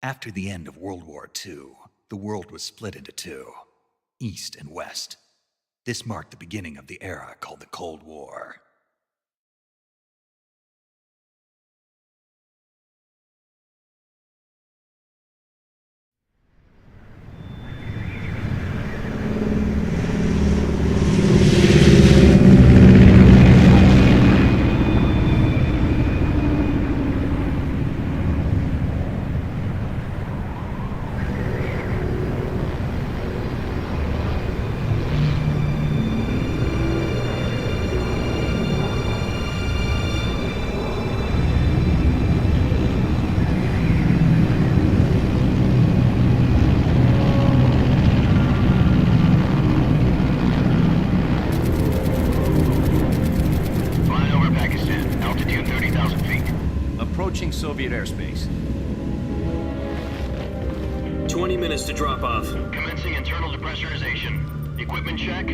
After the end of World War II, the world was split into two, East and West. This marked the beginning of the era called the Cold War. Approaching Soviet airspace. 20 minutes to drop off. Commencing internal depressurization. Equipment check.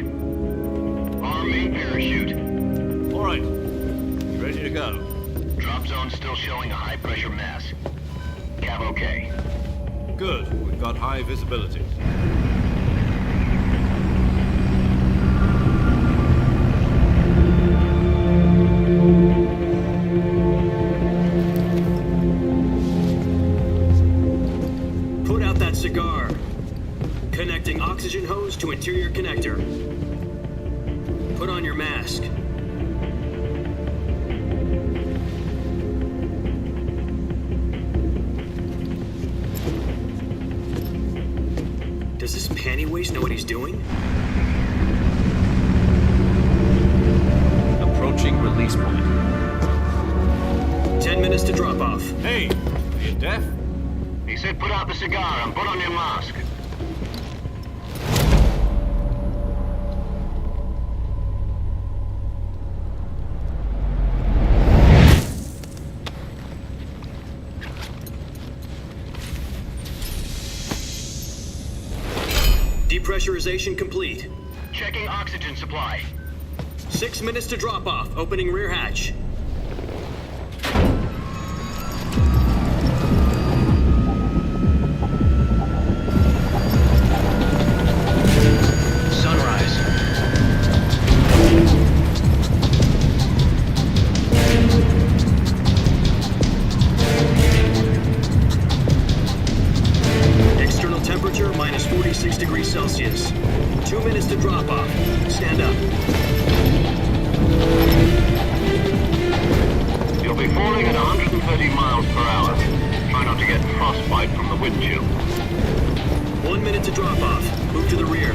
Arm main parachute. All right. You ready to go? Drop zone still showing a high pressure mass. Cav okay. Good. We've got high visibility. Put out that cigar. Connecting oxygen hose to interior connector. Put on your mask. Does this panty waste know what he's doing? Approaching release point. 10 minutes to drop off. Hey, are you deaf? He said put out the cigar and put on your mask. Depressurization complete. Checking oxygen supply. 6 minutes to drop off. Opening rear hatch. Sunrise. External temperature minus 46 degrees Celsius. 2 minutes to drop off. Stand up. You'll be falling at 130 miles per hour. Try not to get frostbite from the wind chill. 1 minute to drop off. Move to the rear.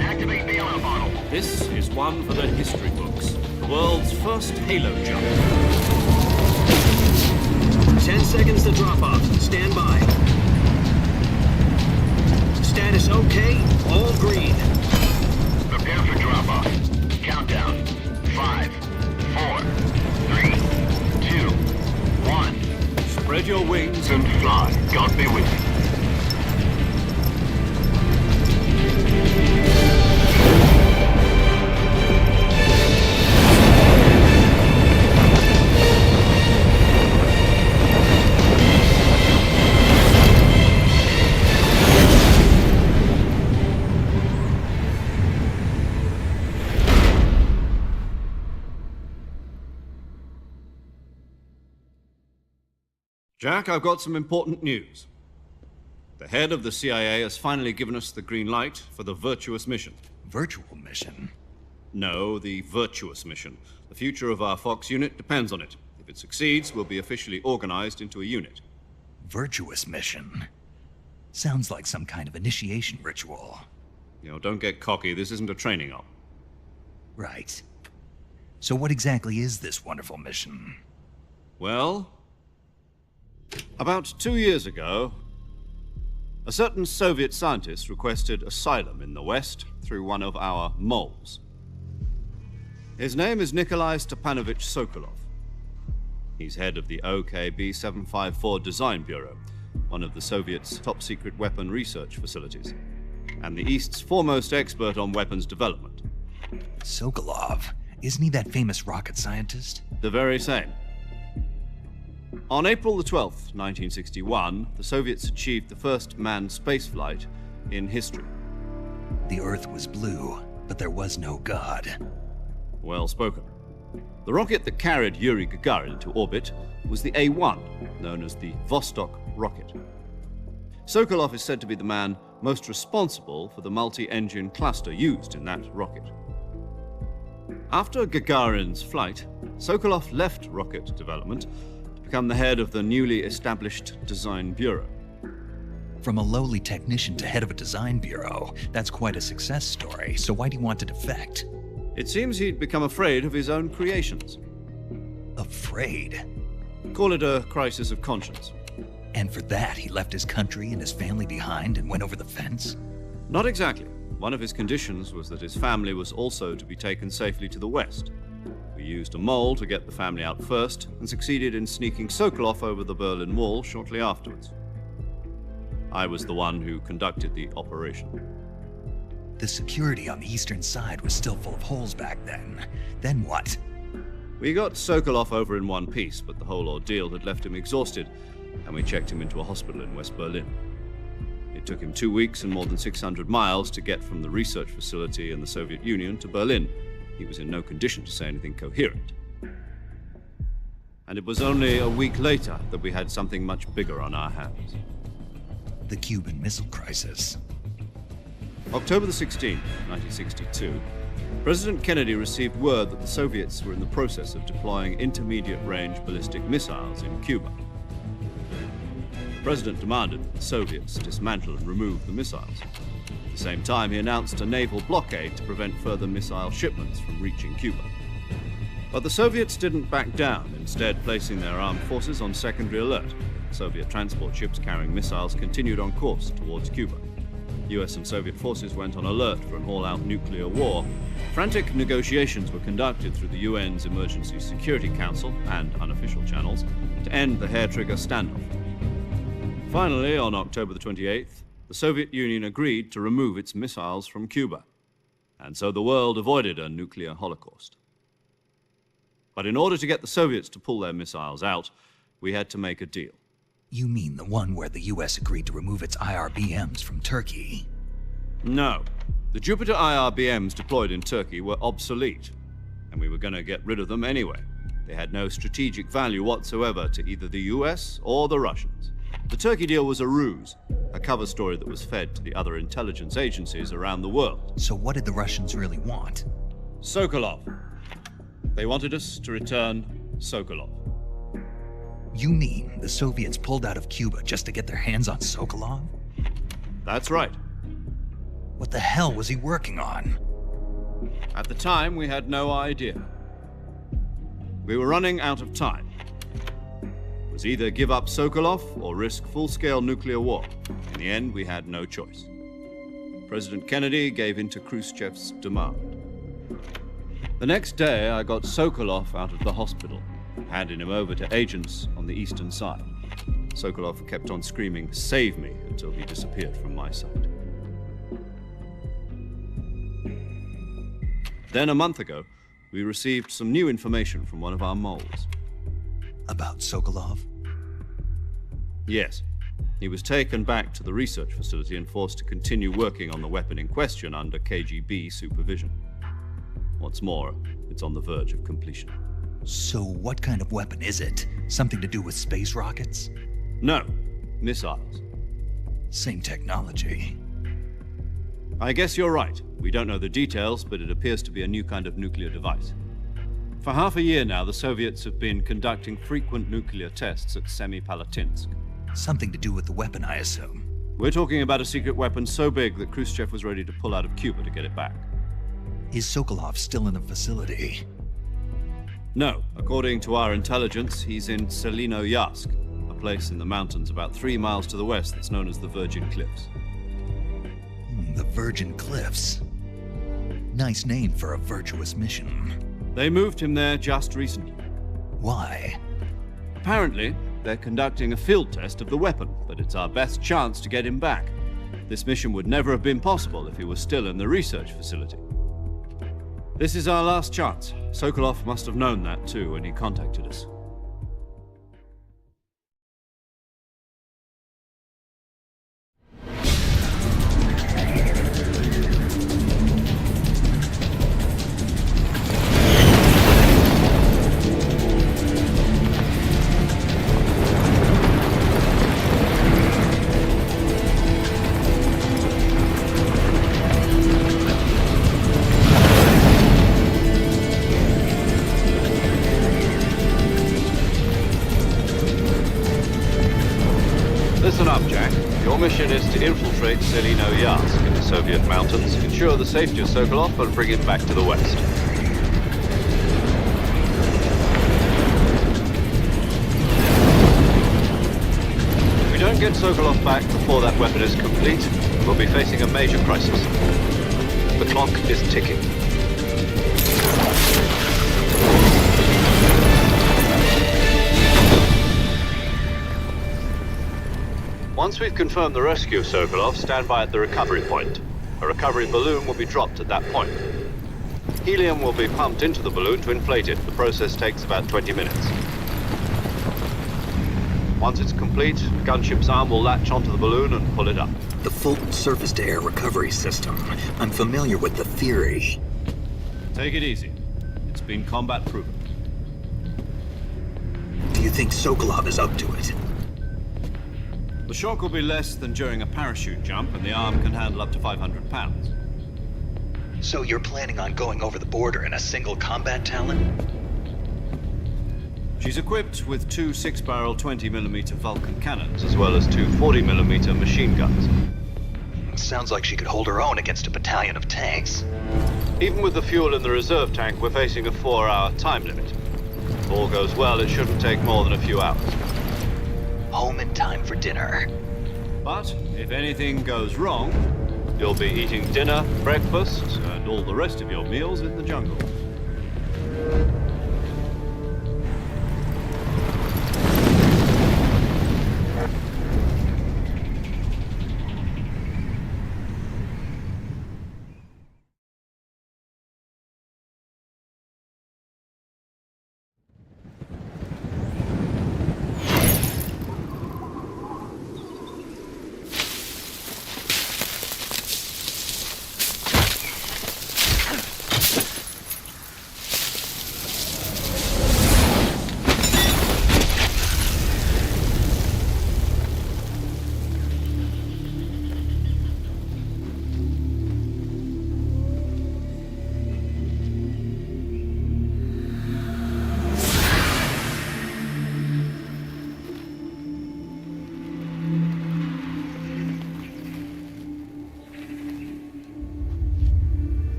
Activate the oil bottle. This is one for the history books. The world's first halo jump. 10 seconds to drop off. Stand by. Status okay. All green. Prepare for drop off. Countdown. 5, 4, 3, 2, 1. Spread your wings And fly. God be with you. Jack, I've got some important news. The head of the CIA has finally given us the green light for the Virtuous mission. Virtual mission? No, the Virtuous mission. The future of our Fox unit depends on it. If it succeeds, we'll be officially organized into a unit. Virtuous mission? Sounds like some kind of initiation ritual. You know, don't get cocky. This isn't a training op. Right. So what exactly is this wonderful mission? Well, about 2 years ago, a certain Soviet scientist requested asylum in the West through one of our moles. His name is Nikolai Stepanovich Sokolov. He's head of the OKB-754 Design Bureau, one of the Soviets' top-secret weapon research facilities, and the East's foremost expert on weapons development. Sokolov? Isn't he that famous rocket scientist? The very same. On April the 12th, 1961, the Soviets achieved the first manned spaceflight in history. The Earth was blue, but there was no God. Well spoken. The rocket that carried Yuri Gagarin into orbit was the A-1, known as the Vostok rocket. Sokolov is said to be the man most responsible for the multi-engine cluster used in that rocket. After Gagarin's flight, Sokolov left rocket development to become the head of the newly established Design Bureau. From a lowly technician to head of a design bureau, that's quite a success story, so why do you want to defect? It seems he'd become afraid of his own creations. Afraid? Call it a crisis of conscience. And for that, he left his country and his family behind and went over the fence? Not exactly. One of his conditions was that his family was also to be taken safely to the west. We used a mole to get the family out first and succeeded in sneaking Sokolov over the Berlin Wall shortly afterwards. I was the one who conducted the operation. The security on the eastern side was still full of holes back then. Then what? We got Sokolov over in one piece, but the whole ordeal had left him exhausted, and we checked him into a hospital in West Berlin. It took him 2 weeks and more than 600 miles to get from the research facility in the Soviet Union to Berlin. He was in no condition to say anything coherent. And it was only a week later that we had something much bigger on our hands. The Cuban Missile Crisis. October the 16th, 1962, President Kennedy received word that the Soviets were in the process of deploying intermediate-range ballistic missiles in Cuba. The President demanded that the Soviets dismantle and remove the missiles. At the same time, he announced a naval blockade to prevent further missile shipments from reaching Cuba. But the Soviets didn't back down, instead placing their armed forces on secondary alert. Soviet transport ships carrying missiles continued on course towards Cuba. US and Soviet forces went on alert for an all-out nuclear war. Frantic negotiations were conducted through the UN's Emergency Security Council and unofficial channels to end the hair-trigger standoff. Finally, on October the 28th, the Soviet Union agreed to remove its missiles from Cuba, and so the world avoided a nuclear holocaust. But in order to get the Soviets to pull their missiles out, we had to make a deal. You mean the one where the US agreed to remove its IRBMs from Turkey? No. The Jupiter IRBMs deployed in Turkey were obsolete, and we were going to get rid of them anyway. They had no strategic value whatsoever to either the US or the Russians. The Turkey deal was a ruse, a cover story that was fed to the other intelligence agencies around the world. So what did the Russians really want? Sokolov. They wanted us to return Sokolov. You mean the Soviets pulled out of Cuba just to get their hands on Sokolov? That's right. What the hell was he working on? At the time, we had no idea. We were running out of time. It was either give up Sokolov or risk full-scale nuclear war. In the end, we had no choice. President Kennedy gave in to Khrushchev's demand. The next day, I got Sokolov out of the hospital, handing him over to agents on the eastern side. Sokolov kept on screaming, "Save me," until he disappeared from my sight. Then a month ago, we received some new information from one of our moles. About Sokolov? Yes. He was taken back to the research facility and forced to continue working on the weapon in question under KGB supervision. What's more, it's on the verge of completion. So what kind of weapon is it? Something to do with space rockets? No, missiles. Same technology. I guess you're right. We don't know the details, but it appears to be a new kind of nuclear device. For half a year now, the Soviets have been conducting frequent nuclear tests at Semipalatinsk. Something to do with the weapon, I assume. We're talking about a secret weapon so big that Khrushchev was ready to pull out of Cuba to get it back. Is Sokolov still in the facility? No. According to our intelligence, he's in Selinoyarsk, a place in the mountains about 3 miles to the west that's known as the Virgin Cliffs. The Virgin Cliffs. Nice name for a virtuous mission. They moved him there just recently. Why? Apparently, they're conducting a field test of the weapon, but it's our best chance to get him back. This mission would never have been possible if he was still in the research facility. This is our last chance. Sokolov must have known that too when he contacted us. mission is to infiltrate Selino Yask in the Soviet mountains, ensure the safety of Sokolov, and bring it back to the west. If we don't get Sokolov back before that weapon is complete, we'll be facing a major crisis. The clock is ticking. Once we've confirmed the rescue of Sokolov, stand by at the recovery point. A recovery balloon will be dropped at that point. Helium will be pumped into the balloon to inflate it. The process takes about 20 minutes. Once it's complete, the gunship's arm will latch onto the balloon and pull it up. The Fulton surface-to-air recovery system. I'm familiar with the theory. Take it easy. It's been combat-proven. Do you think Sokolov is up to it? The shock will be less than during a parachute jump, and the arm can handle up to 500 pounds. So you're planning on going over the border in a single combat Talon? She's equipped with two 6-barrel 20mm Vulcan cannons, as well as two 40mm machine guns. Sounds like she could hold her own against a battalion of tanks. Even with the fuel in the reserve tank, we're facing a 4-hour time limit. If all goes well, it shouldn't take more than a few hours. Home in time for dinner. But if anything goes wrong, you'll be eating dinner, breakfast, and all the rest of your meals in the jungle.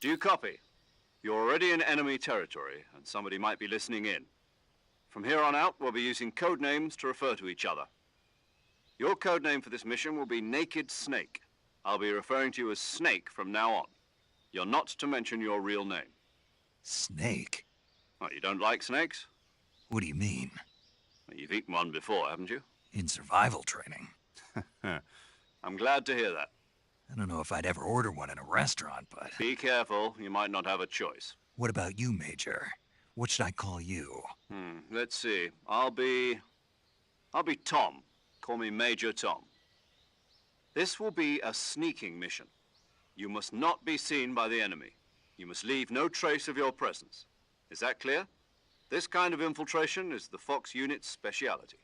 Do you copy? You're already in enemy territory, and somebody might be listening in. From here on out, we'll be using code names to refer to each other. Your code name for this mission will be Naked Snake. I'll be referring to you as Snake from now on. You're not to mention your real name. Snake? What, you don't like snakes? What do you mean? Well, you've eaten one before, haven't you? In survival training. I'm glad to hear that. I don't know if I'd ever order one in a restaurant, but... Be careful, you might not have a choice. What about you, Major? What should I call you? Let's see. I'll be Tom. Call me Major Tom. This will be a sneaking mission. You must not be seen by the enemy. You must leave no trace of your presence. Is that clear? This kind of infiltration is the Fox unit's speciality.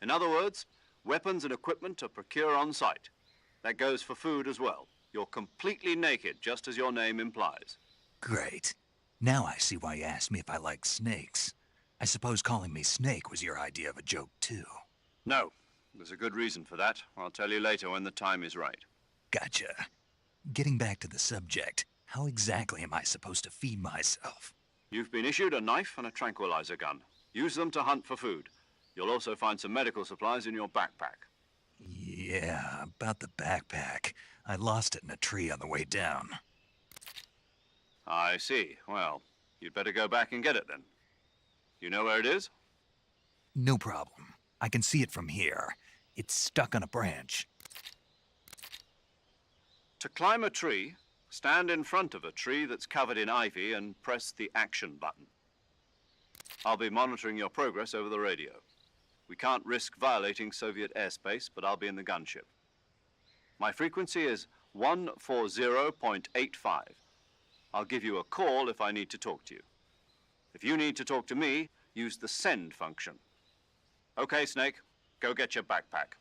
In other words, weapons and equipment are procured on site. That goes for food as well. You're completely naked, just as your name implies. Great. Now I see why you asked me if I like snakes. I suppose calling me Snake was your idea of a joke, too. No. There's a good reason for that. I'll tell you later when the time is right. Gotcha. Getting back to the subject, how exactly am I supposed to feed myself? You've been issued a knife and a tranquilizer gun. Use them to hunt for food. You'll also find some medical supplies in your backpack. Yeah, about the backpack. I lost it in a tree on the way down. I see. Well, you'd better go back and get it then. You know where it is? No problem. I can see it from here. It's stuck on a branch. To climb a tree, stand in front of a tree that's covered in ivy and press the action button. I'll be monitoring your progress over the radio. We can't risk violating Soviet airspace, but I'll be in the gunship. My frequency is 140.85. I'll give you a call if I need to talk to you. If you need to talk to me, use the send function. Okay, Snake, go get your backpack.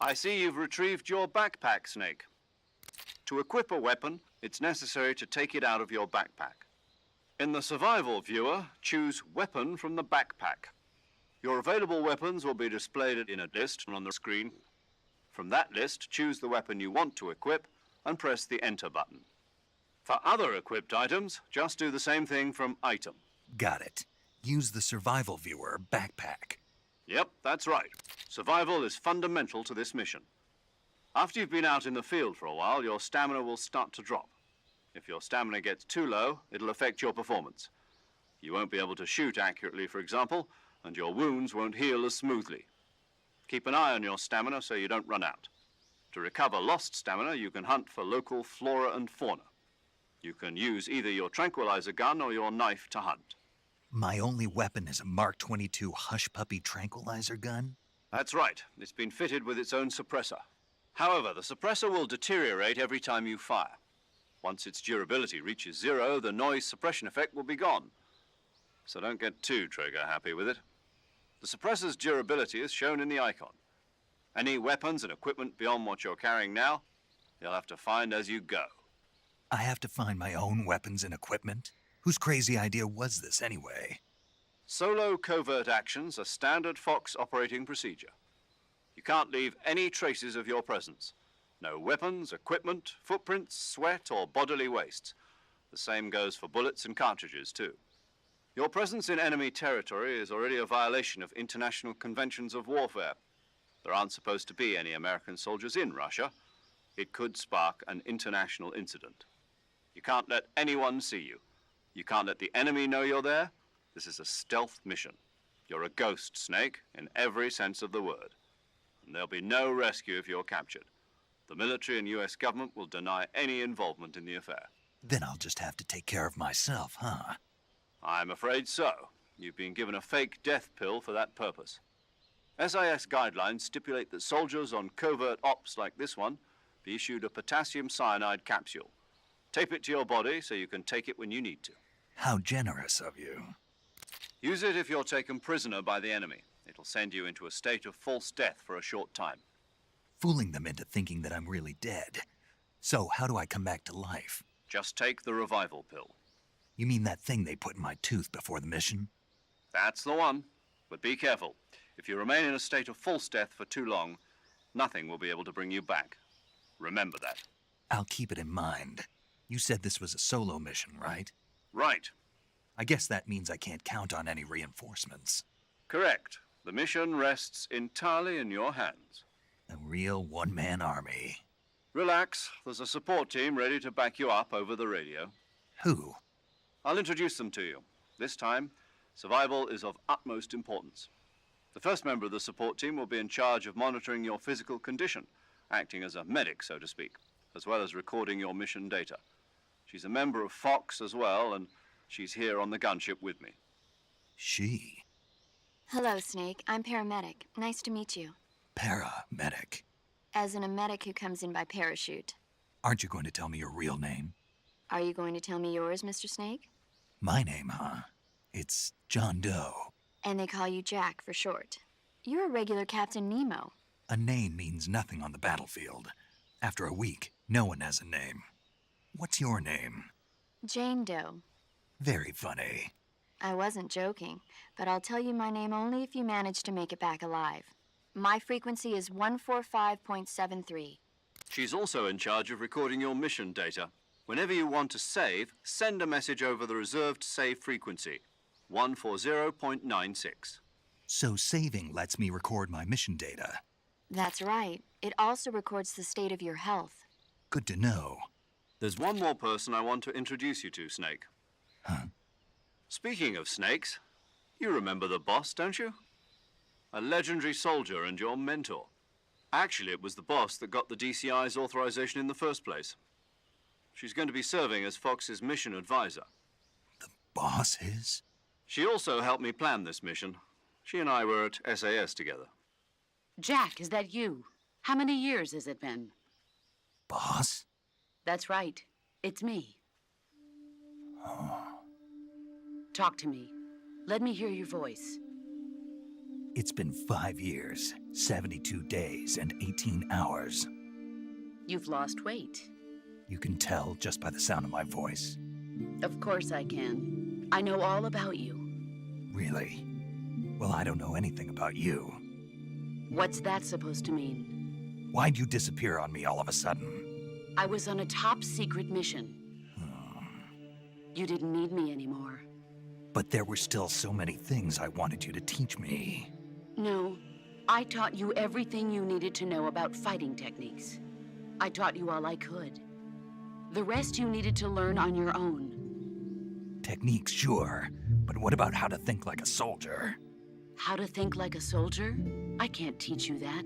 I see you've retrieved your backpack, Snake. To equip a weapon, it's necessary to take it out of your backpack. In the survival viewer, choose Weapon from the backpack. Your available weapons will be displayed in a list on the screen. From that list, choose the weapon you want to equip and press the Enter button. For other equipped items, just do the same thing from Item. Got it. Use the survival viewer backpack. Yep, that's right. Survival is fundamental to this mission. After you've been out in the field for a while, your stamina will start to drop. If your stamina gets too low, it'll affect your performance. You won't be able to shoot accurately, for example, and your wounds won't heal as smoothly. Keep an eye on your stamina so you don't run out. To recover lost stamina, you can hunt for local flora and fauna. You can use either your tranquilizer gun or your knife to hunt. My only weapon is a Mark 22 Hush Puppy tranquilizer gun? That's right. It's been fitted with its own suppressor. However, the suppressor will deteriorate every time you fire. Once its durability reaches 0, the noise suppression effect will be gone. So don't get too trigger-happy with it. The suppressor's durability is shown in the icon. Any weapons and equipment beyond what you're carrying now, you'll have to find as you go. I have to find my own weapons and equipment? Whose crazy idea was this anyway? Solo covert actions are standard Fox operating procedure. You can't leave any traces of your presence. No weapons, equipment, footprints, sweat, or bodily wastes. The same goes for bullets and cartridges, too. Your presence in enemy territory is already a violation of international conventions of warfare. There aren't supposed to be any American soldiers in Russia. It could spark an international incident. You can't let anyone see you. You can't let the enemy know you're there, This is a stealth mission. You're a ghost, Snake, in every sense of the word. And there'll be no rescue if you're captured. The military and US government will deny any involvement in the affair. Then I'll just have to take care of myself, huh? I'm afraid so. You've been given a fake death pill for that purpose. SIS guidelines stipulate that soldiers on covert ops like this one be issued a potassium cyanide capsule. Tape it to your body so you can take it when you need to. How generous of you. Use it if you're taken prisoner by the enemy. It'll send you into a state of false death for a short time. Fooling them into thinking that I'm really dead. So, how do I come back to life? Just take the revival pill. You mean that thing they put in my tooth before the mission? That's the one. But be careful. If you remain in a state of false death for too long, nothing will be able to bring you back. Remember that. I'll keep it in mind. You said this was a solo mission, right? Right. I guess that means I can't count on any reinforcements. Correct. The mission rests entirely in your hands. A real one-man army. Relax. There's a support team ready to back you up over the radio. Who? I'll introduce them to you. This time, survival is of utmost importance. The first member of the support team will be in charge of monitoring your physical condition, acting as a medic, so to speak, as well as recording your mission data. She's a member of Fox as well, and she's here on the gunship with me. She. Hello, Snake. I'm paramedic. Nice to meet you. Paramedic. As in a medic who comes in by parachute. Aren't you going to tell me your real name? Are you going to tell me yours, Mr. Snake? My name, huh? It's John Doe. And they call you Jack for short. You're a regular Captain Nemo. A name means nothing on the battlefield. After a week, no one has a name. What's your name? Jane Doe. Very funny. I wasn't joking, but I'll tell you my name only if you manage to make it back alive. My frequency is 145.73. She's also in charge of recording your mission data. Whenever you want to save, send a message over the reserved save frequency, 140.96. So saving lets me record my mission data. That's right. It also records the state of your health. Good to know. There's one more person I want to introduce you to, Snake. Huh? Speaking of snakes, you remember the boss, don't you? A legendary soldier and your mentor. Actually, it was the boss that got the DCI's authorization in the first place. She's going to be serving as Fox's mission advisor. The boss is? She also helped me plan this mission. She and I were at SAS together. Jack, is that you? How many years has it been? Boss? That's right. It's me. Oh. Talk to me. Let me hear your voice. It's been 5 years, 72 days, and 18 hours. You've lost weight. You can tell just by the sound of my voice. Of course I can. I know all about you. Really? Well, I don't know anything about you. What's that supposed to mean? Why'd you disappear on me all of a sudden? I was on a top secret mission. You didn't need me anymore. But there were still so many things I wanted you to teach me. No, I taught you everything you needed to know about fighting techniques. I taught you all I could. The rest you needed to learn on your own. Techniques, sure. But what about how to think like a soldier? How to think like a soldier? I can't teach you that.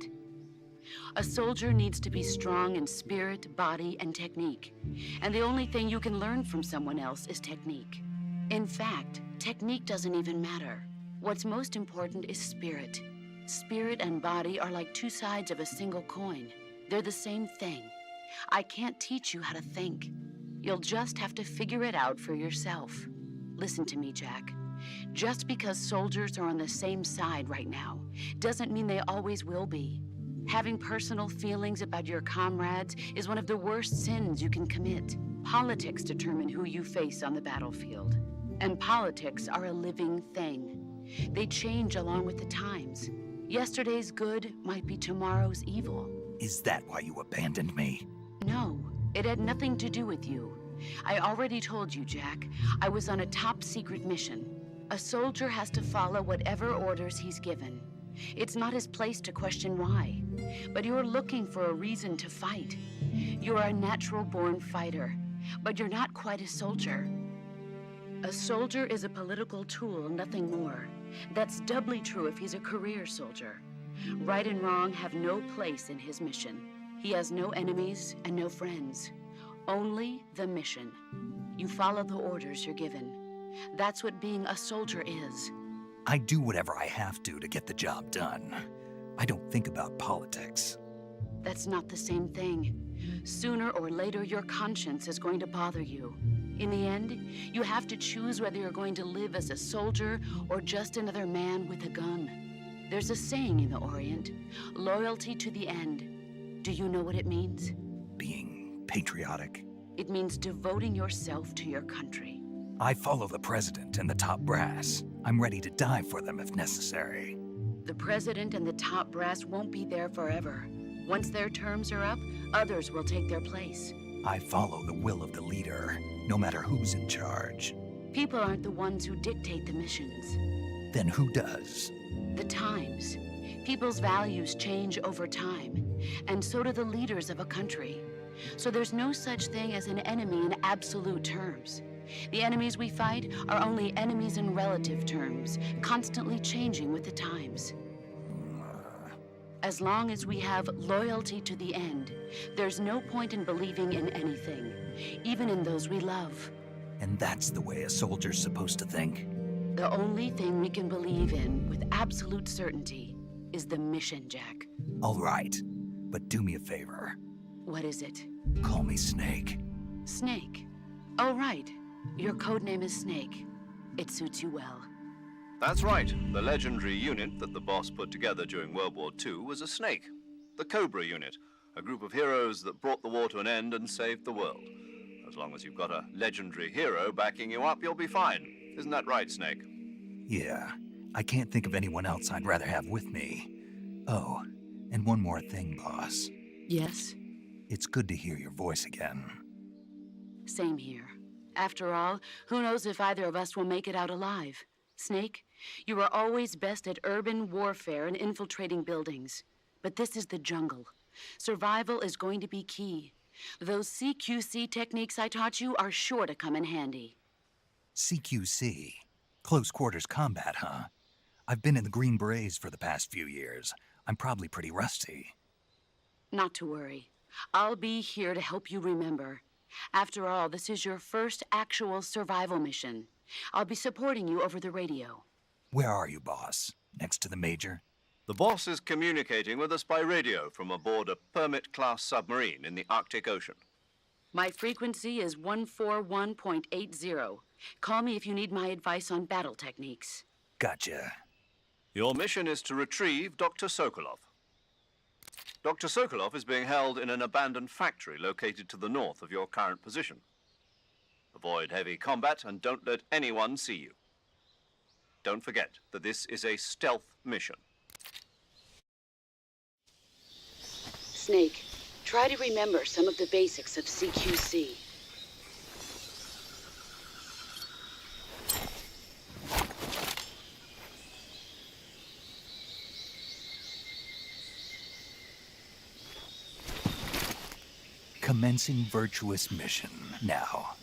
A soldier needs to be strong in spirit, body, and technique. And the only thing you can learn from someone else is technique. In fact, technique doesn't even matter. What's most important is spirit. Spirit and body are like two sides of a single coin. They're the same thing. I can't teach you how to think. You'll just have to figure it out for yourself. Listen to me, Jack. Just because soldiers are on the same side right now doesn't mean they always will be. Having personal feelings about your comrades is one of the worst sins you can commit. Politics determine who you face on the battlefield. And politics are a living thing. They change along with the times. Yesterday's good might be tomorrow's evil. Is that why you abandoned me? No, it had nothing to do with you. I already told you, Jack. I was on a top secret mission. A soldier has to follow whatever orders he's given. It's not his place to question why. But you're looking for a reason to fight. You're a natural-born fighter, but you're not quite a soldier. A soldier is a political tool, nothing more. That's doubly true if he's a career soldier. Right and wrong have no place in his mission. He has no enemies and no friends. Only the mission. You follow the orders you're given. That's what being a soldier is. I do whatever I have to get the job done. I don't think about politics. That's not the same thing. Sooner or later, your conscience is going to bother you. In the end, you have to choose whether you're going to live as a soldier or just another man with a gun. There's a saying in the Orient, loyalty to the end. Do you know what it means? Being patriotic. It means devoting yourself to your country. I follow the president and the top brass. I'm ready to die for them if necessary. The president and the top brass won't be there forever. Once their terms are up, others will take their place. I follow the will of the leader, no matter who's in charge. People aren't the ones who dictate the missions. Then who does? The times. People's values change over time, and so do the leaders of a country. So there's no such thing as an enemy in absolute terms. The enemies we fight are only enemies in relative terms, constantly changing with the times. As long as we have loyalty to the end, there's no point in believing in anything, even in those we love. And that's the way a soldier's supposed to think? The only thing we can believe in with absolute certainty is the mission, Jack. All right, but do me a favor. What is it? Call me Snake. Snake. Oh, right. Your code name is Snake. It suits you well. That's right. The legendary unit that the boss put together during World War II was a snake. The Cobra unit, a group of heroes that brought the war to an end and saved the world. As long as you've got a legendary hero backing you up, you'll be fine. Isn't that right, Snake? Yeah, I can't think of anyone else I'd rather have with me. Oh, and one more thing, boss. Yes? It's good to hear your voice again. Same here. After all, who knows if either of us will make it out alive? Snake, you were always best at urban warfare and infiltrating buildings. But this is the jungle. Survival is going to be key. Those CQC techniques I taught you are sure to come in handy. CQC? Close quarters combat, huh? I've been in the Green Berets for the past few years. I'm probably pretty rusty. Not to worry. I'll be here to help you remember. After all, this is your first actual survival mission. I'll be supporting you over the radio. Where are you, boss? Next to the Major? The boss is communicating with us by radio from aboard a Permit-class submarine in the Arctic Ocean. My frequency is 141.80. Call me if you need my advice on battle techniques. Gotcha. Your mission is to retrieve Dr. Sokolov. Dr. Sokolov is being held in an abandoned factory located to the north of your current position. Avoid heavy combat and don't let anyone see you. Don't forget that this is a stealth mission. Snake, try to remember some of the basics of CQC. Commencing virtuous mission now.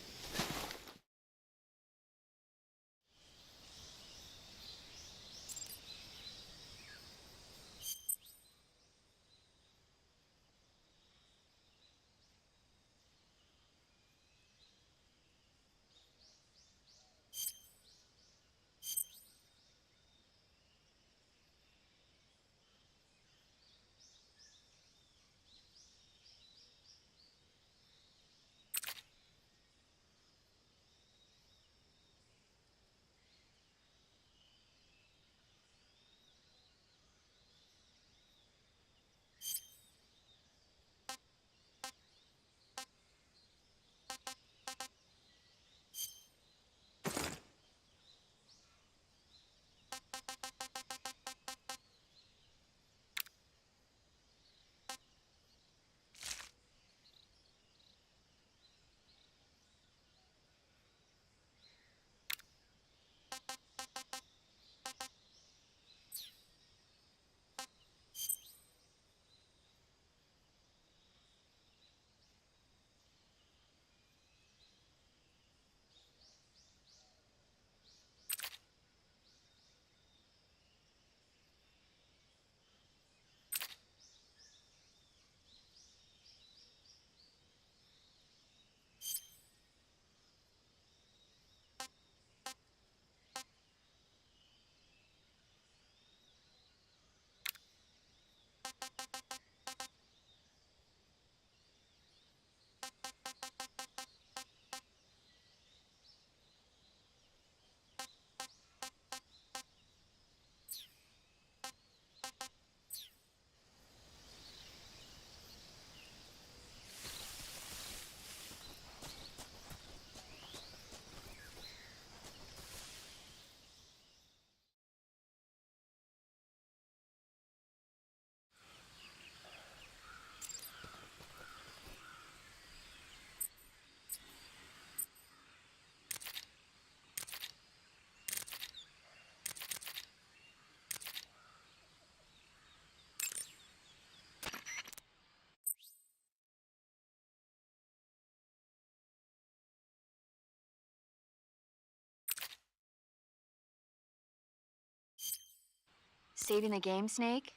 Saving the game, Snake?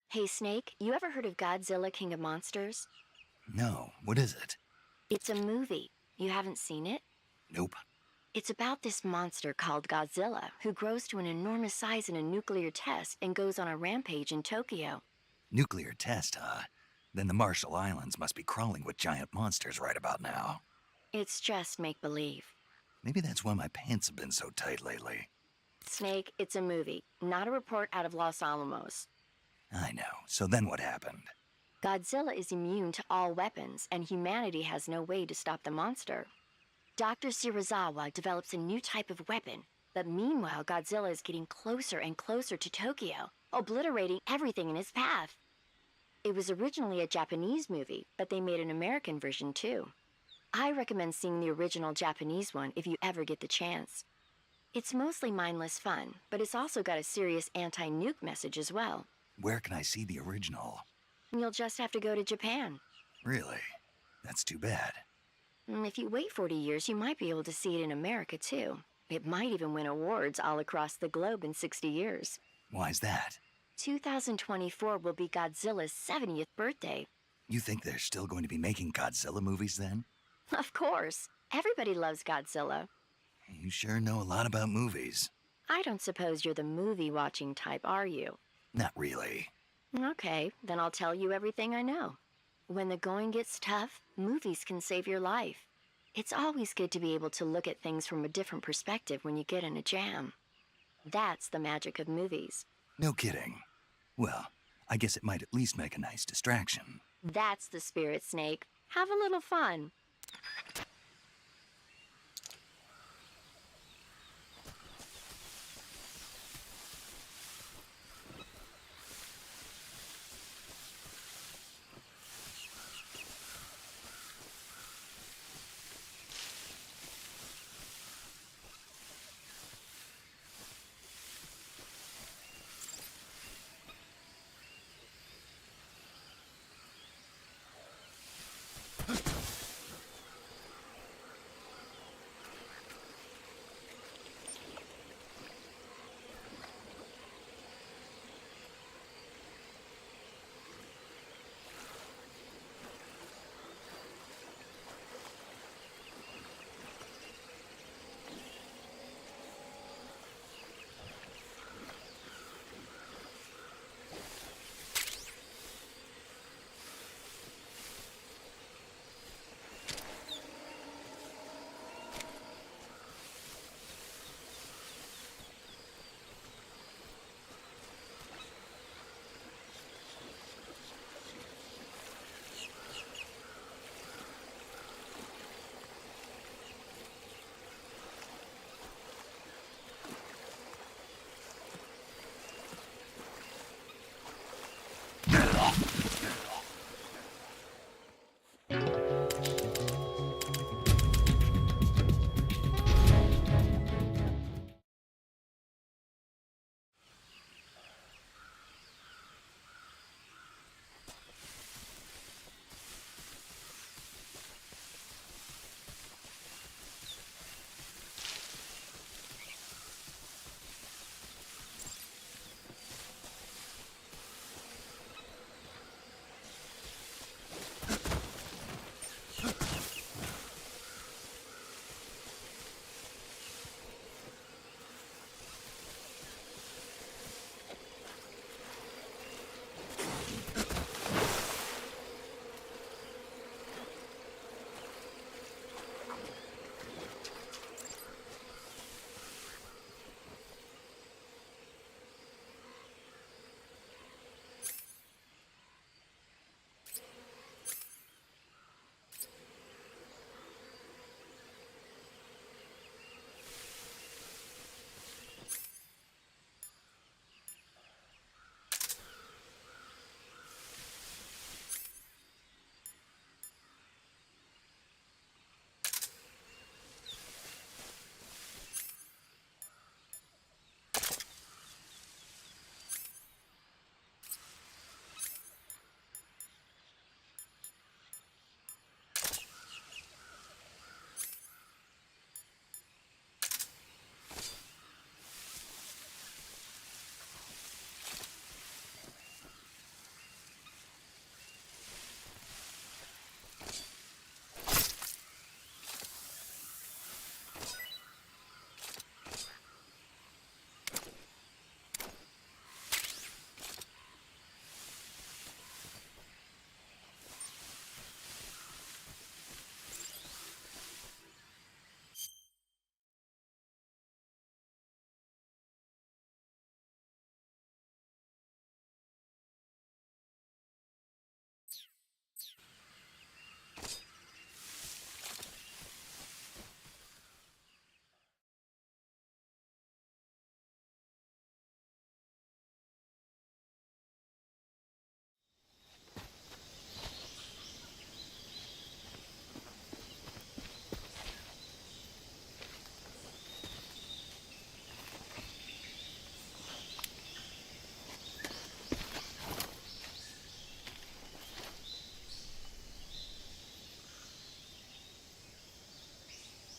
Hey, Snake, you ever heard of Godzilla King of Monsters? No, what is it? It's a movie. You haven't seen it? Nope. It's about this monster called Godzilla, who grows to an enormous size in a nuclear test and goes on a rampage in Tokyo. Nuclear test, huh? Then the Marshall Islands must be crawling with giant monsters right about now. It's just make-believe. Maybe that's why my pants have been so tight lately. Snake, it's a movie, not a report out of Los Alamos. I know. So then what happened? Godzilla is immune to all weapons, and humanity has no way to stop the monster. Dr. Shirazawa develops a new type of weapon, but meanwhile Godzilla is getting closer and closer to Tokyo, obliterating everything in his path. It was originally a Japanese movie, but they made an American version too. I recommend seeing the original Japanese one if you ever get the chance. It's mostly mindless fun, but it's also got a serious anti-nuke message as well. Where can I see the original? You'll just have to go to Japan. Really? That's too bad. If you wait 40 years, you might be able to see it in America too. It might even win awards all across the globe in 60 years. Why's that? 2024 will be Godzilla's 70th birthday. You think they're still going to be making Godzilla movies then? Of course. Everybody loves Godzilla. You sure know a lot about movies. I don't suppose you're the movie-watching type, are you? Not really. Okay, then I'll tell you everything I know. When the going gets tough, movies can save your life. It's always good to be able to look at things from a different perspective when you get in a jam. That's the magic of movies. No kidding. Well, I guess it might at least make a nice distraction. That's the spirit, Snake. Have a little fun.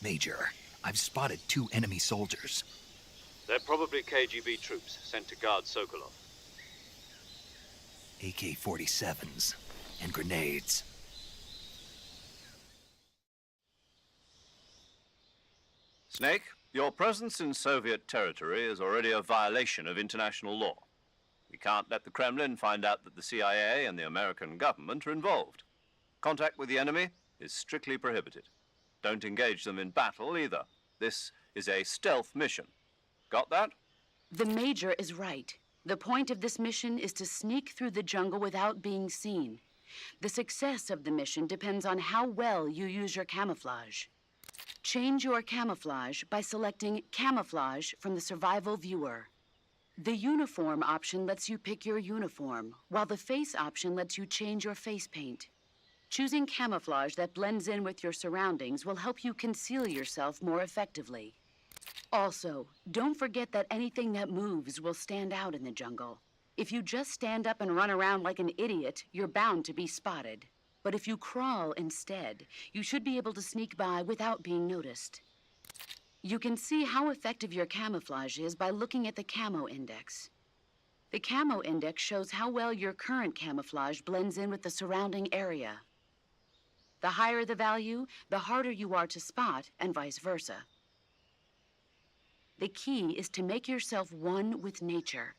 Major, I've spotted 2 enemy soldiers. They're probably KGB troops sent to guard Sokolov. AK-47s and grenades. Snake, your presence in Soviet territory is already a violation of international law. We can't let the Kremlin find out that the CIA and the American government are involved. Contact with the enemy is strictly prohibited. Don't engage them in battle either. This is a stealth mission. Got that? The Major is right. The point of this mission is to sneak through the jungle without being seen. The success of the mission depends on how well you use your camouflage. Change your camouflage by selecting Camouflage from the Survival Viewer. The Uniform option lets you pick your uniform, while the Face option lets you change your face paint. Choosing camouflage that blends in with your surroundings will help you conceal yourself more effectively. Also, don't forget that anything that moves will stand out in the jungle. If you just stand up and run around like an idiot, you're bound to be spotted. But if you crawl instead, you should be able to sneak by without being noticed. You can see how effective your camouflage is by looking at the Camo Index. The Camo Index shows how well your current camouflage blends in with the surrounding area. The higher the value, the harder you are to spot, and vice versa. The key is to make yourself one with nature.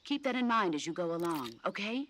Keep that in mind as you go along, okay?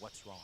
What's wrong?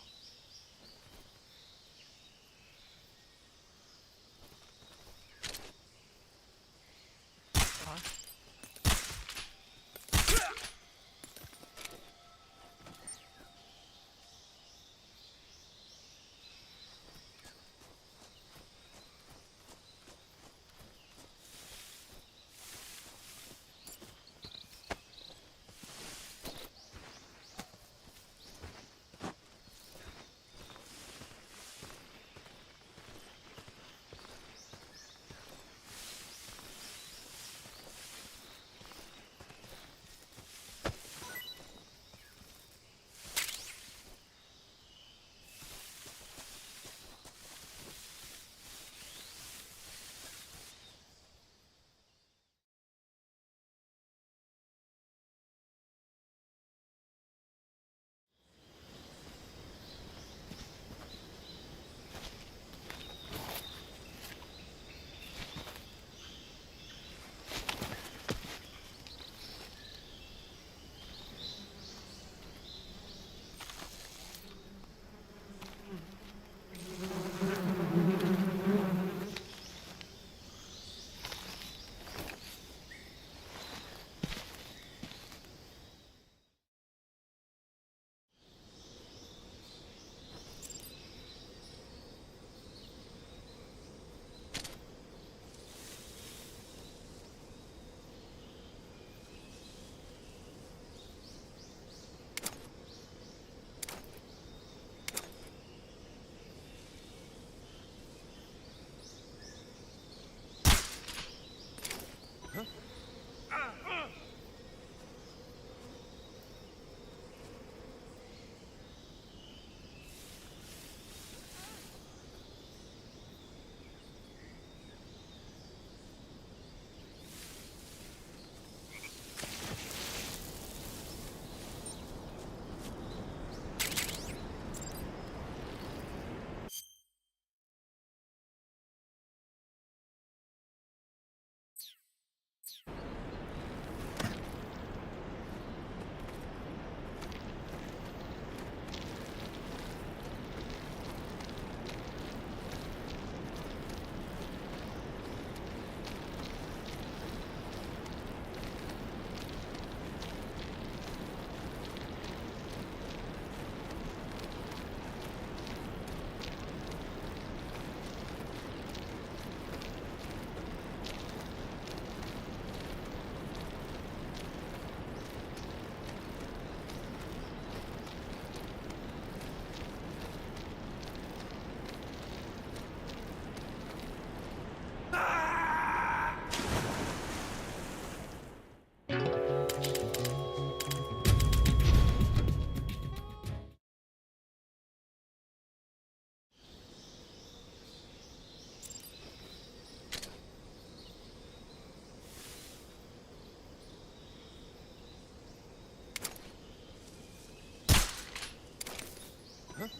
Huh?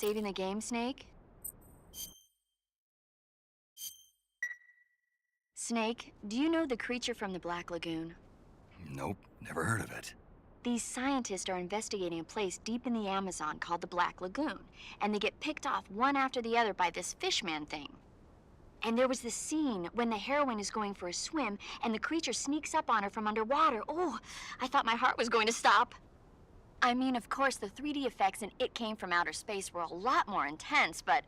Saving the game, Snake? Snake, do you know the creature from the Black Lagoon? Nope, never heard of it. These scientists are investigating a place deep in the Amazon called the Black Lagoon, and they get picked off one after the other by this fishman thing. And there was this scene when the heroine is going for a swim, and the creature sneaks up on her from underwater. Oh, I thought my heart was going to stop. I mean, of course, the 3D effects in It Came from Outer Space were a lot more intense, but...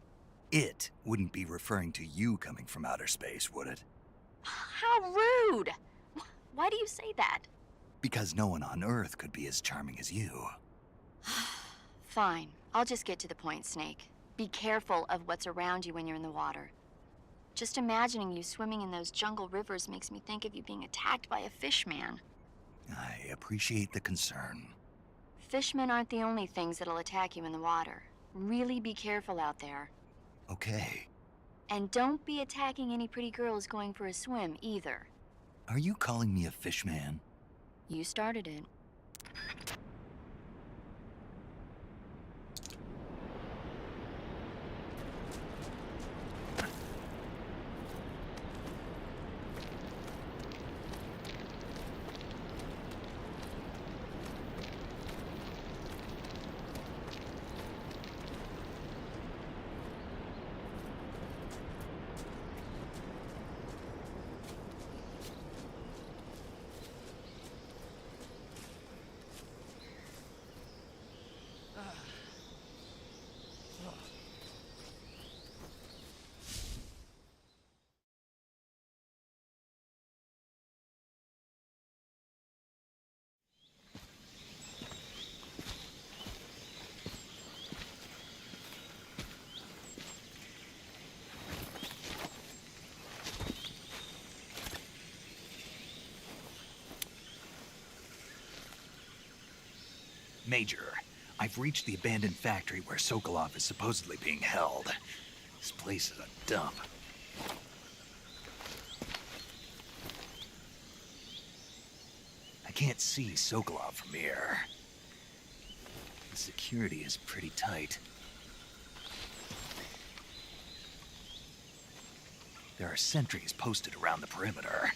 It wouldn't be referring to you coming from outer space, would it? How rude! Why do you say that? Because no one on Earth could be as charming as you. Fine. I'll just get to the point, Snake. Be careful of what's around you when you're in the water. Just imagining you swimming in those jungle rivers makes me think of you being attacked by a fishman. I appreciate the concern. Fishmen aren't the only things that'll attack you in the water. Really be careful out there. Okay. And don't be attacking any pretty girls going for a swim, either. Are you calling me a fishman? You started it. Major, I've reached the abandoned factory where Sokolov is supposedly being held. This place is a dump. I can't see Sokolov from here. The security is pretty tight. There are sentries posted around the perimeter.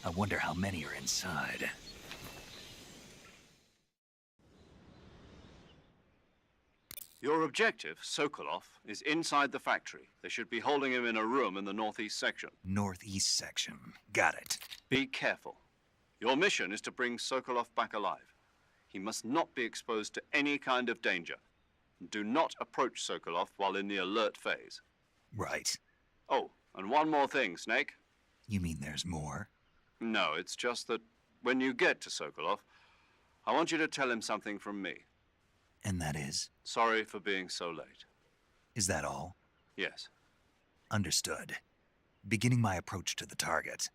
I wonder how many are inside. Your objective, Sokolov, is inside the factory. They should be holding him in a room in the northeast section. Northeast section. Got it. Be careful. Your mission is to bring Sokolov back alive. He must not be exposed to any kind of danger. Do not approach Sokolov while in the alert phase. Right. Oh, and one more thing, Snake. You mean there's more? No, it's just that when you get to Sokolov, I want you to tell him something from me. And that is? Sorry for being so late. Is that all? Yes. Understood. Beginning my approach to the target.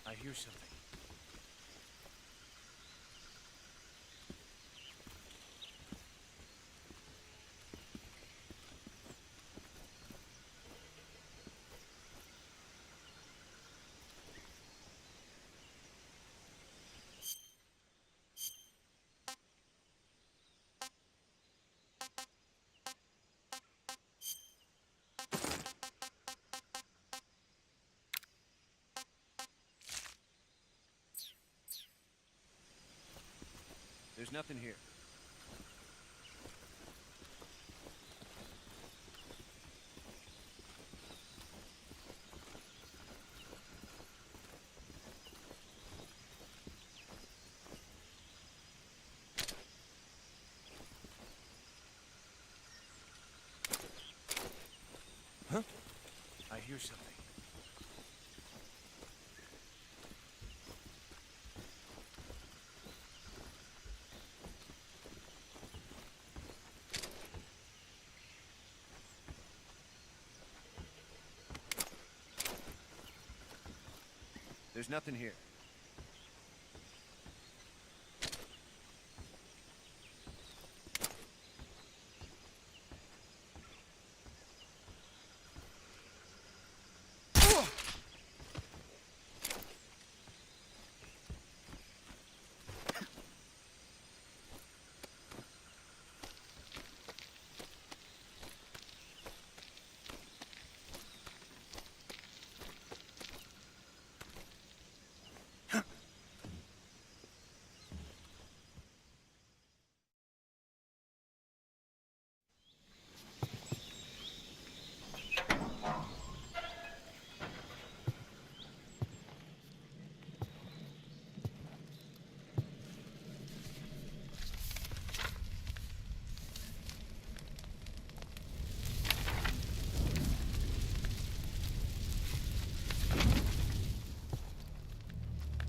I hear something. There's nothing here. Huh? I hear something. There's nothing here.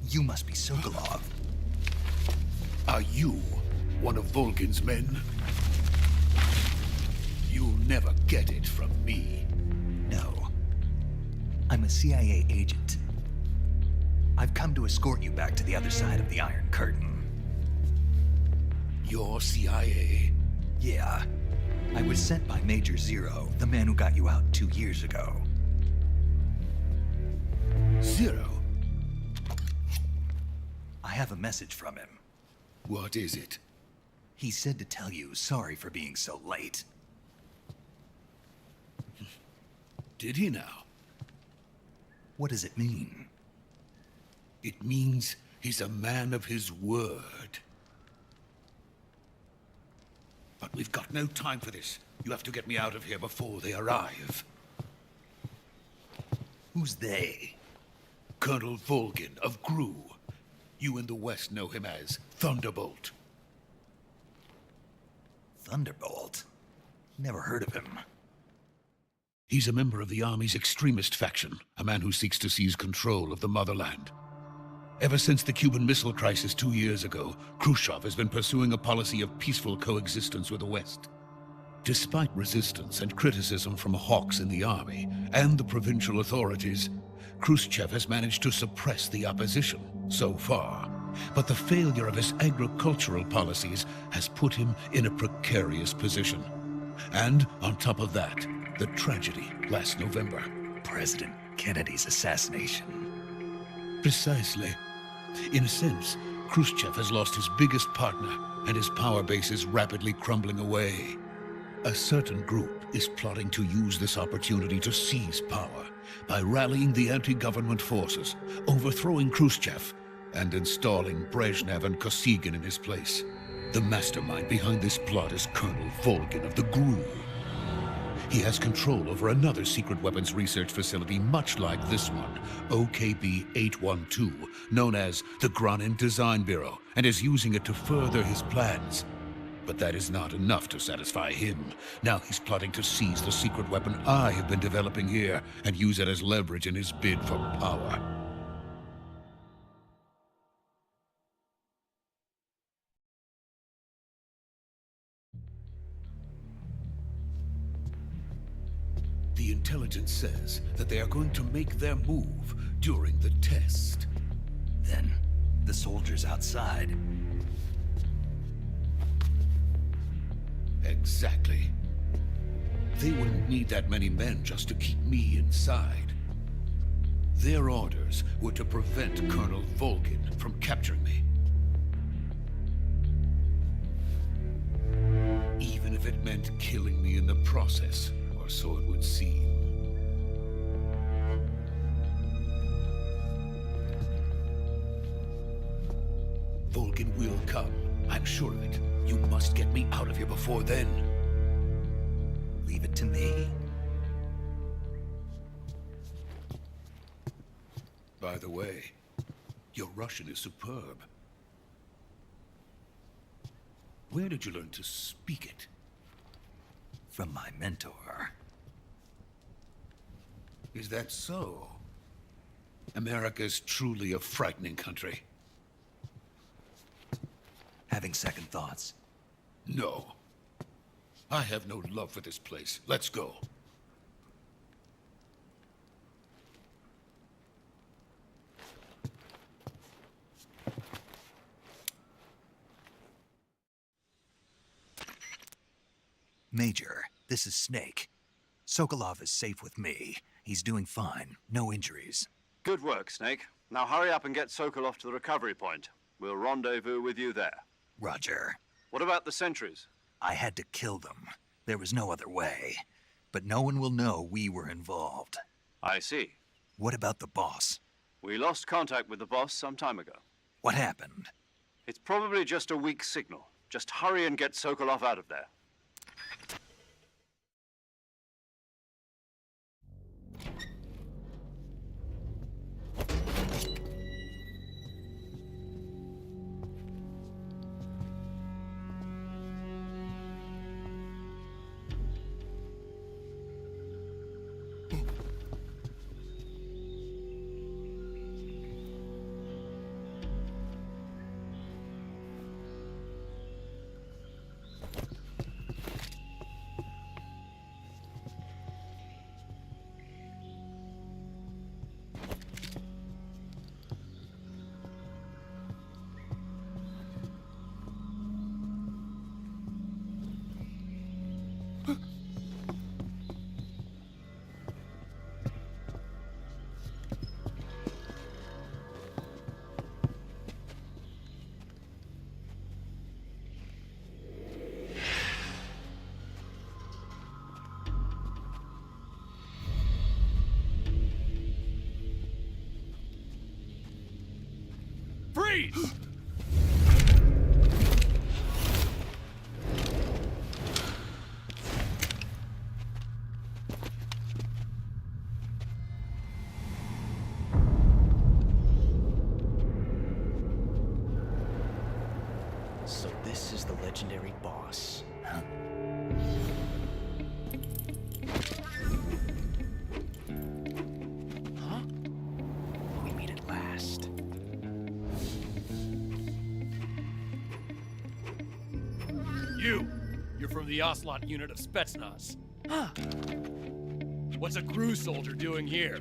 You must be Sokolov. Are you one of Volgin's men? You'll never get it from me. No. I'm a CIA agent. I've come to escort you back to the other side of the Iron Curtain. You're CIA? Yeah. I was sent by Major Zero, the man who got you out 2 years ago. Zero? I have a message from him. What is it? He said to tell you sorry for being so late. Did he now? What does it mean? It means he's a man of his word. But we've got no time for this. You have to get me out of here before they arrive. Who's they? Colonel Volgin of Gru. You in the West know him as Thunderbolt. Thunderbolt? Never heard of him. He's a member of the Army's extremist faction, a man who seeks to seize control of the motherland. Ever since the Cuban Missile Crisis 2 years ago, Khrushchev has been pursuing a policy of peaceful coexistence with the West. Despite resistance and criticism from hawks in the army and the provincial authorities, Khrushchev has managed to suppress the opposition so far. But the failure of his agricultural policies has put him in a precarious position. And on top of that, the tragedy last November. President Kennedy's assassination. Precisely. In a sense, Khrushchev has lost his biggest partner, and his power base is rapidly crumbling away. A certain group is plotting to use this opportunity to seize power by rallying the anti-government forces, overthrowing Khrushchev, and installing Brezhnev and Kosygin in his place. The mastermind behind this plot is Colonel Volgin of the GRU. He has control over another secret weapons research facility much like this one, OKB-812, known as the Granin Design Bureau, and is using it to further his plans. But that is not enough to satisfy him. Now he's plotting to seize the secret weapon I have been developing here and use it as leverage in his bid for power. The intelligence says that they are going to make their move during the test. Then, the soldiers outside. Exactly. They wouldn't need that many men just to keep me inside. Their orders were to prevent Colonel Volgin from capturing me. Even if it meant killing me in the process, or so it would seem. Volgin will come. I'm sure of it. You must get me out of here before then. Leave it to me. By the way, your Russian is superb. Where did you learn to speak it? From my mentor. Is that so? America's truly a frightening country. Having second thoughts. No. I have no love for this place. Let's go. Major, this is Snake. Sokolov is safe with me. He's doing fine. No injuries. Good work, Snake. Now hurry up and get Sokolov to the recovery point. We'll rendezvous with you there. Roger. What about the sentries? I had to kill them. There was no other way. But no one will know we were involved. I see. What about the boss? We lost contact with the boss some time ago. What happened? It's probably just a weak signal. Just hurry and get Sokolov out of there. Freeze! So this is the legendary boss. Huh? Huh? We meet at last. You're from the Ocelot unit of Spetsnaz. What's a crew soldier doing here?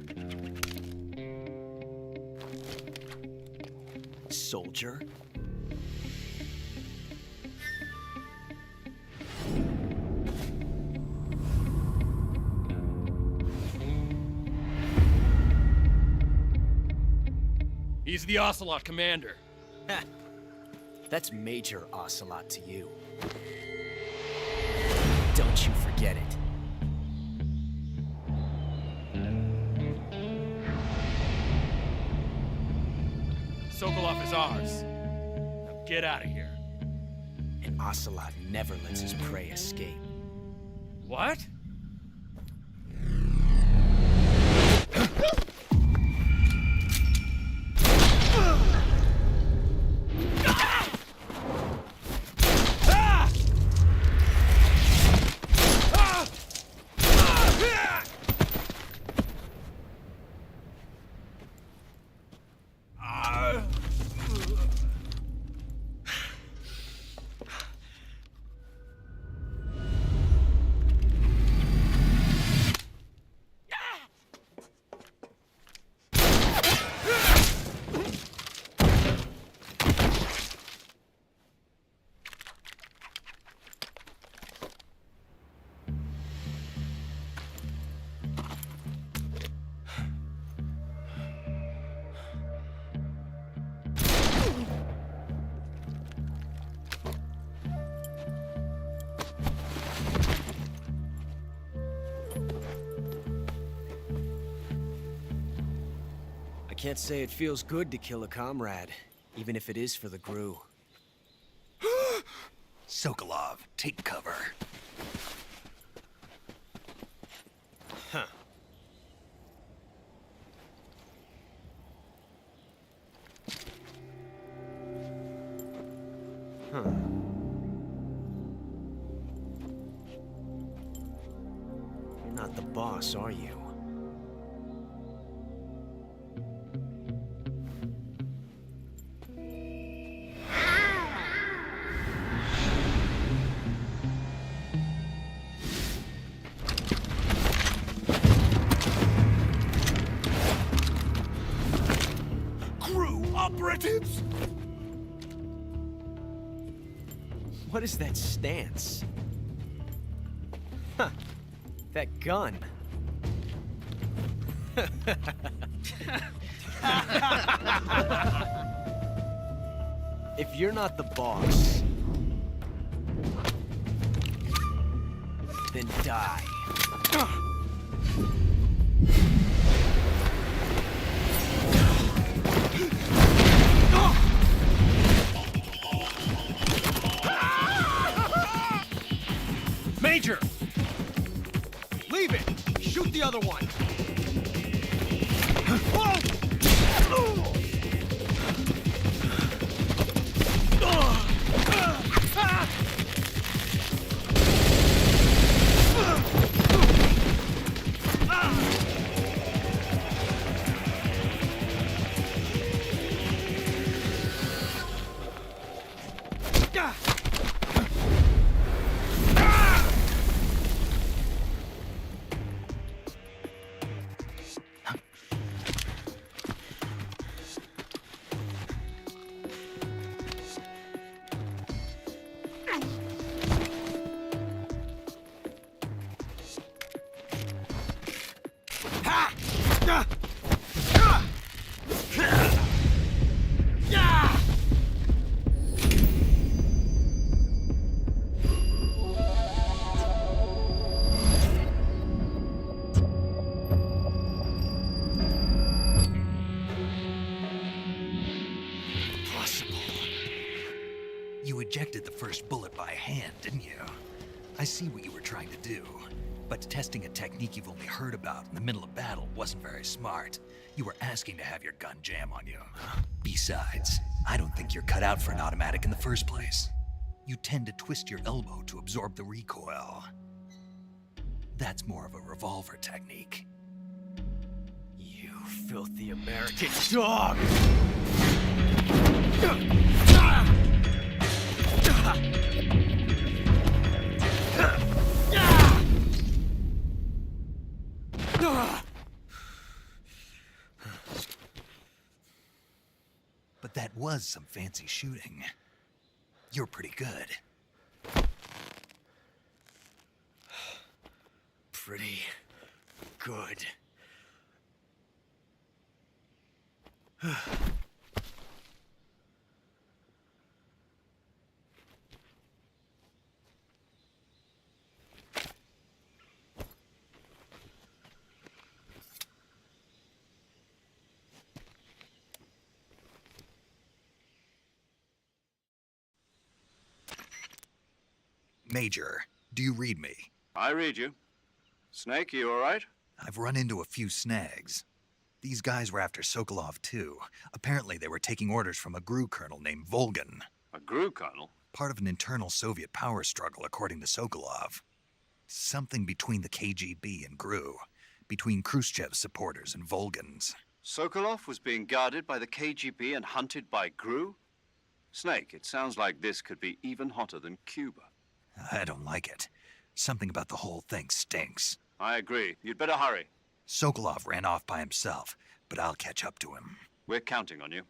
Soldier? He's the Ocelot commander. Ha! That's Major Ocelot to you. Don't you forget it. Sokolov is ours. Now get out of here. And Ocelot never lets his prey escape. What? I can't say it feels good to kill a comrade, even if it is for the GRU. Sokolov, take cover. Huh. Huh. You're not the boss, are you? Operatives! What is that stance? Huh. That gun. If you're not the boss, then die. Major! Leave it! Shoot the other one! You ejected the first bullet by hand, didn't you? I see what you were trying to do. But testing a technique you've only heard about in the middle of battle wasn't very smart. You were asking to have your gun jam on you. Besides, I don't think you're cut out for an automatic in the first place. You tend to twist your elbow to absorb the recoil. That's more of a revolver technique. You filthy American dog! But that was some fancy shooting. You're pretty good. Pretty good. Major, do you read me? I read you. Snake, you all right? I've run into a few snags. These guys were after Sokolov too. Apparently they were taking orders from a GRU colonel named Volgan. A GRU colonel? Part of an internal Soviet power struggle, according to Sokolov. Something between the KGB and GRU. Between Khrushchev's supporters and Volgan's. Sokolov was being guarded by the KGB and hunted by GRU? Snake, it sounds like this could be even hotter than Cuba. I don't like it. Something about the whole thing stinks. I agree. You'd better hurry. Sokolov ran off by himself, but I'll catch up to him. We're counting on you.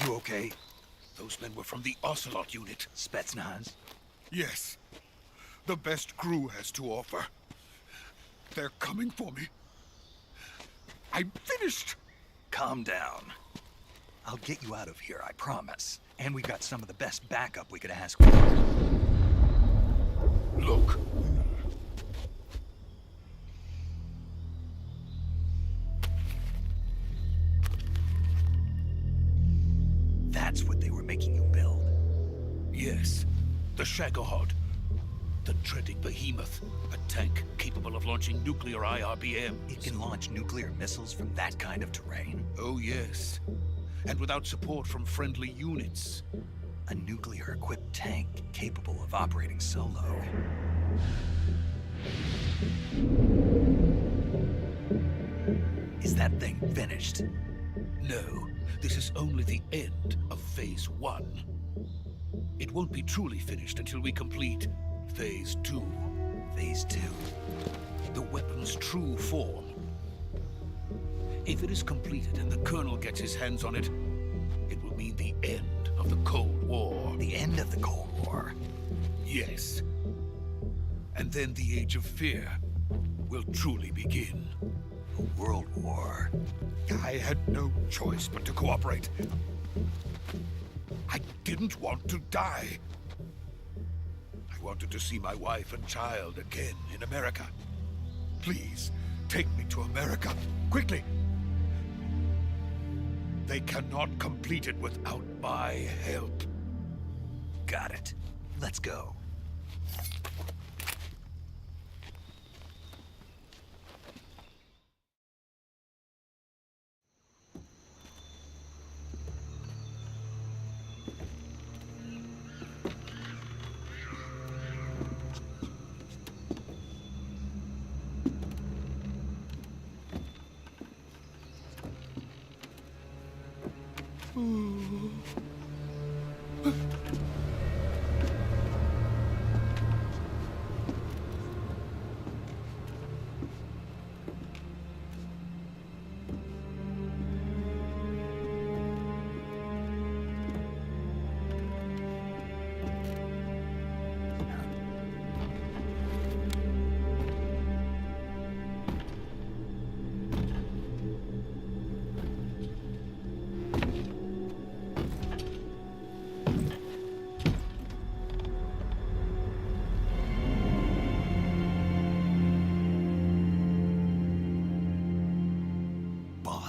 You okay? Those men were from the Ocelot unit. Spetsnaz? Yes. The best GRU has to offer. They're coming for me. I'm finished. Calm down. I'll get you out of here, I promise. And we've got some of the best backup we could ask for. Look. That's what they were making you build. Yes. The Shagohod. The dreaded behemoth. A tank capable of launching nuclear IRBMs. It can launch nuclear missiles from that kind of terrain? Oh, yes. And without support from friendly units. A nuclear-equipped tank capable of operating solo. Is that thing finished? No. This is only the end of Phase 1. It won't be truly finished until we complete Phase 2. Phase 2? The weapon's true form. If it is completed and the Colonel gets his hands on it, it will mean the end of the Cold War. The end of the Cold War? Yes. And then the Age of Fear will truly begin. A world war? I had no choice but to cooperate. I didn't want to die. I wanted to see my wife and child again in America. Please, take me to America, quickly. They cannot complete it without my help. Got it. Let's go.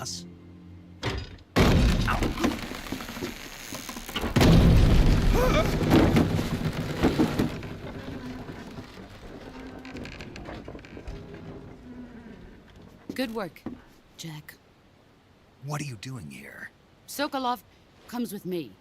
boss? Good work, Jack. What are you doing here? Sokolov comes with me.